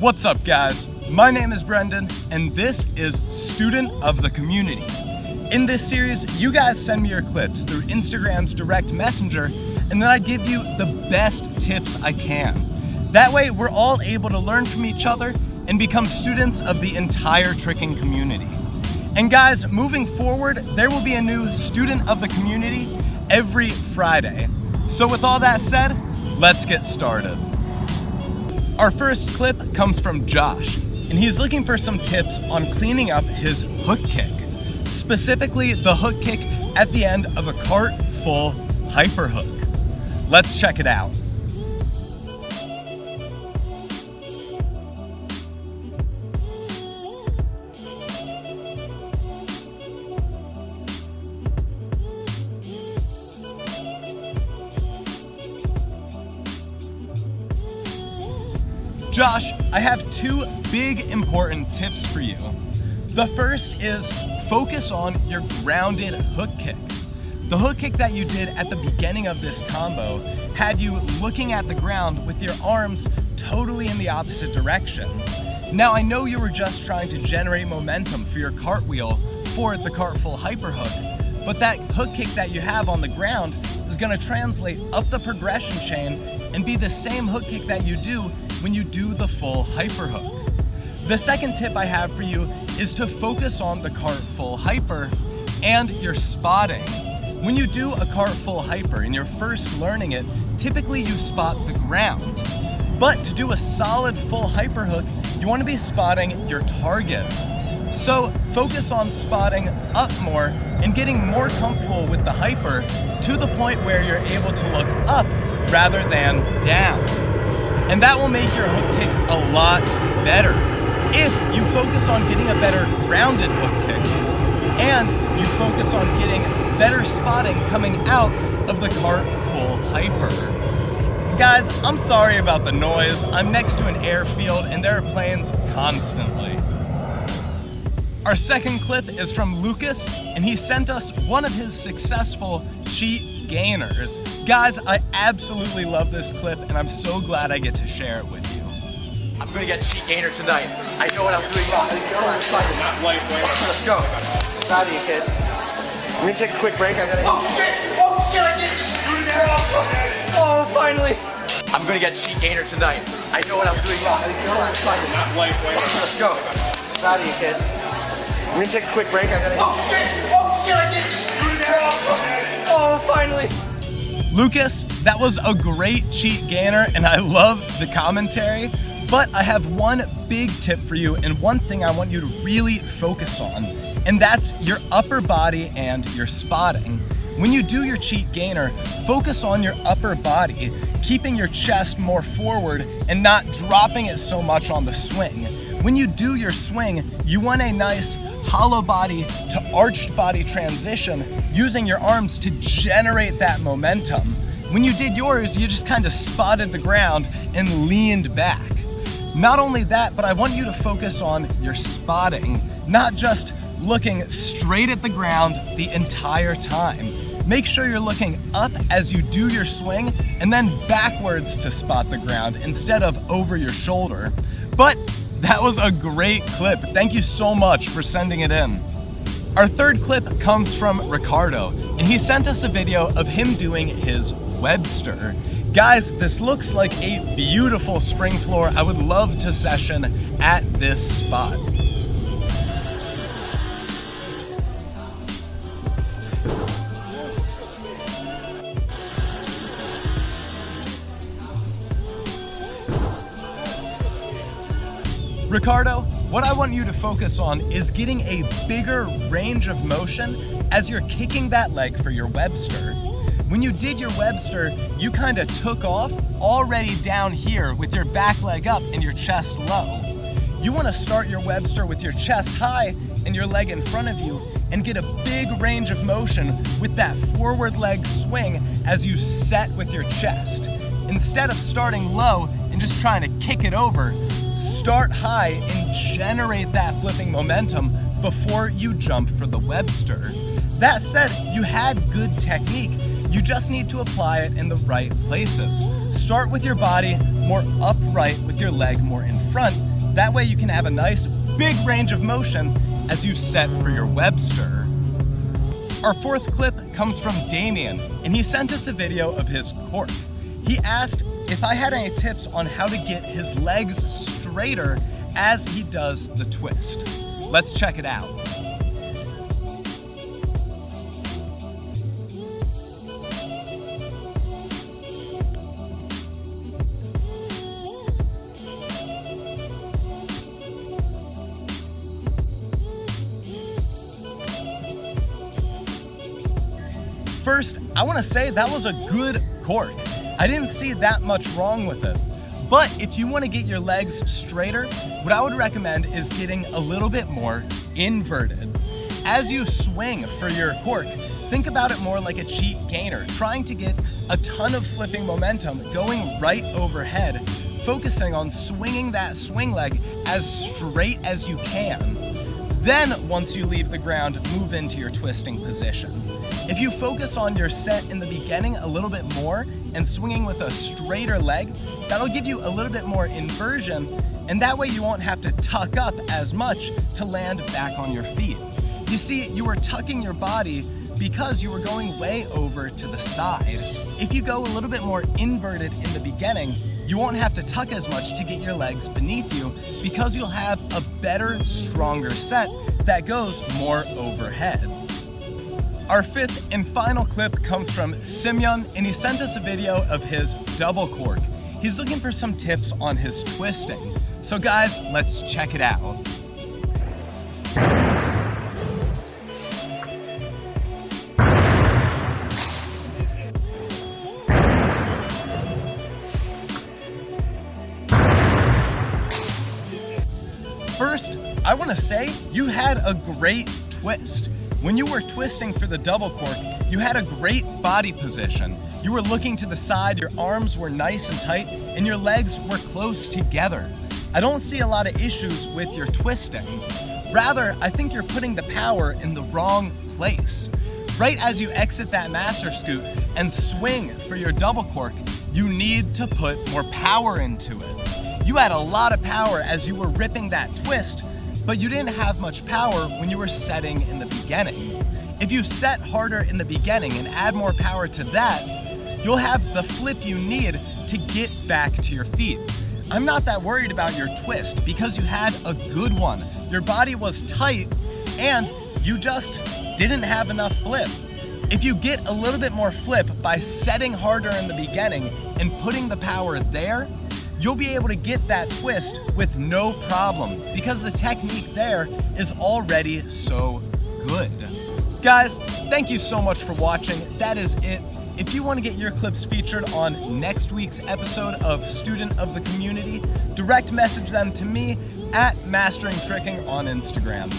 What's up, guys? My name is Brendan, and this is Student of the Community. In this series, you guys send me your clips through Instagram's direct messenger, and then I give you the best tips I can. That way, we're all able to learn from each other and become students of the entire tricking community. And guys, moving forward, there will be a new Student of the Community every Friday. So with all that said, let's get started. Our first clip comes from Josh, and he's looking for some tips on cleaning up his hook kick. Specifically, the hook kick at the end of a cart full hyper hook. Let's check it out. Josh, I have two big important tips for you. The first is focus on your grounded hook kick. The hook kick that you did at the beginning of this combo had you looking at the ground with your arms totally in the opposite direction. Now, I know you were just trying to generate momentum for your cartwheel for the cart full hyper hook, but that hook kick that you have on the ground is going to translate up the progression chain and be the same hook kick that you do when you do the full hyper hook. The second tip I have for you is to focus on the cart full hyper and your spotting. When you do a cart full hyper and you're first learning it, typically you spot the ground. But to do a solid full hyper hook, you want to be spotting your target. So focus on spotting up more and getting more comfortable with the hyper to the point where you're able to look up rather than down. And that will make your hook kick a lot better if you focus on getting a better grounded hook kick and you focus on getting better spotting coming out of the cart full hyper. Guys, I'm sorry about the noise. I'm next to an airfield and there are planes constantly. Our second clip is from Lucas, and he sent us one of his successful cheat gainers. Guys, I absolutely love this clip, and I'm so glad I get to share it with you. I'm gonna get cheat gainer tonight. I know what I was doing wrong. Let's go. Proud of you, kid. We're gonna take a quick break. I gotta. Oh shit! Oh shit! I did. Oh, finally. I'm gonna get cheat gainer tonight. I know what I was doing wrong. Let's go. Proud of you, kid. We're gonna take a quick break. I gotta. Oh shit! Oh shit! I did. Oh, finally. Lucas, that was a great cheat gainer, and I love the commentary, but I have one big tip for you and one thing I want you to really focus on, and that's your upper body and your spotting. When you do your cheat gainer, focus on your upper body, keeping your chest more forward and not dropping it so much on the swing. When you do your swing, you want a nice hollow body to arched body transition using your arms to generate that momentum. When you did yours, you just kind of spotted the ground and leaned back. Not only that, but I want you to focus on your spotting, not just looking straight at the ground the entire time. Make sure you're looking up as you do your swing and then backwards to spot the ground instead of over your shoulder. But that was a great clip. Thank you so much for sending it in. Our third clip comes from Ricardo, and he sent us a video of him doing his Webster. Guys, this looks like a beautiful spring floor. I would love to session at this spot. Ricardo, what I want you to focus on is getting a bigger range of motion as you're kicking that leg for your Webster. When you did your Webster, you kind of took off already down here with your back leg up and your chest low. You want to start your Webster with your chest high and your leg in front of you and get a big range of motion with that forward leg swing as you set with your chest. Instead of starting low and just trying to kick it over, start high and generate that flipping momentum before you jump for the Webster. That said, you had good technique. You just need to apply it in the right places. Start with your body more upright with your leg more in front, That way you can have a nice big range of motion as you set for your Webster. Our fourth clip comes from Damien, and he sent us a video of his cork. He asked if I had any tips on how to get his legs straighter as he does the twist. Let's check it out. First, I want to say that was a good cork. I didn't see that much wrong with it. But if you want to get your legs straighter, what I would recommend is getting a little bit more inverted. As you swing for your cork, think about it more like a cheat gainer, trying to get a ton of flipping momentum going right overhead, focusing on swinging that swing leg as straight as you can. Then, once you leave the ground, move into your twisting position. If you focus on your set in the beginning a little bit more and swinging with a straighter leg, that'll give you a little bit more inversion, and that way you won't have to tuck up as much to land back on your feet. You see, you were tucking your body because you were going way over to the side. If you go a little bit more inverted in the beginning, you won't have to tuck as much to get your legs beneath you because you'll have a better, stronger set that goes more overhead. Our fifth and final clip comes from Simeon, and he sent us a video of his double cork. He's looking for some tips on his twisting. So guys, let's check it out. First, I want to say you had a great twist. When you were twisting for the double cork, you had a great body position. You were looking to the side, your arms were nice and tight, and your legs were close together. I don't see a lot of issues with your twisting. Rather, I think you're putting the power in the wrong place. Right as you exit that master scoot and swing for your double cork, you need to put more power into it. You had a lot of power as you were ripping that twist, but you didn't have much power when you were setting in the beginning. If you set harder in the beginning and add more power to that, you'll have the flip you need to get back to your feet. I'm not that worried about your twist because you had a good one. Your body was tight and you just didn't have enough flip. If you get a little bit more flip by setting harder in the beginning and putting the power there, you'll be able to get that twist with no problem because the technique there is already so good. Guys, thank you so much for watching. That is it. If you want to get your clips featured on next week's episode of Student of the Community, direct message them to me at Mastering Tricking on Instagram.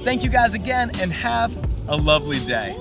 Thank you guys again and have a lovely day.